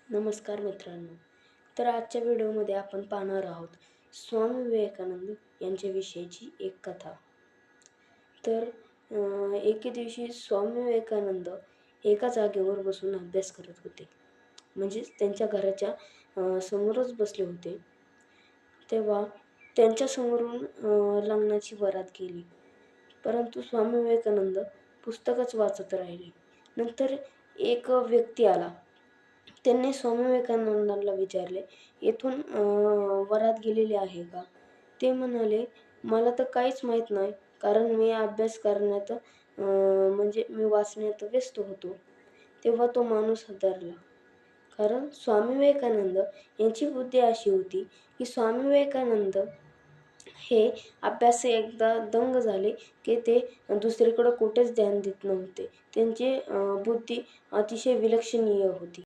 नमस्कार मित्रांनो. तर आजच्या व्हिडिओमध्ये आपण पाहणार आहोत स्वामी विवेकानंद यांच्याविषयीची एक कथा. तर एके दिवशी स्वामी विवेकानंद एका जागेवर बसून अभ्यास करत होते. म्हणजेच त्यांच्या घराच्या समोरच बसले होते. तेव्हा त्यांच्यासमोरून लग्नाची वरात गेली. परंतु स्वामी विवेकानंद पुस्तकच वाचत राहिले. नंतर एक व्यक्ती आला. त्यांनी स्वामी विवेकानंदांना विचारले, "येथून वरात गेलेली आहे का?" ते म्हणाले, "मला तर काहीच माहीत नाही, कारण मी अभ्यास करण्यात म्हणजे मी वाचण्यात व्यस्त होतो." तेव्हा तो माणूस हादरला. कारण स्वामी विवेकानंद यांची बुद्धी अशी होती, की स्वामी विवेकानंद हे अभ्यास एकदा दंग झाले, की ते दुसरीकडे कुठेच ध्यान देत नव्हते. त्यांची बुद्धी अतिशय विलक्षणीय होती.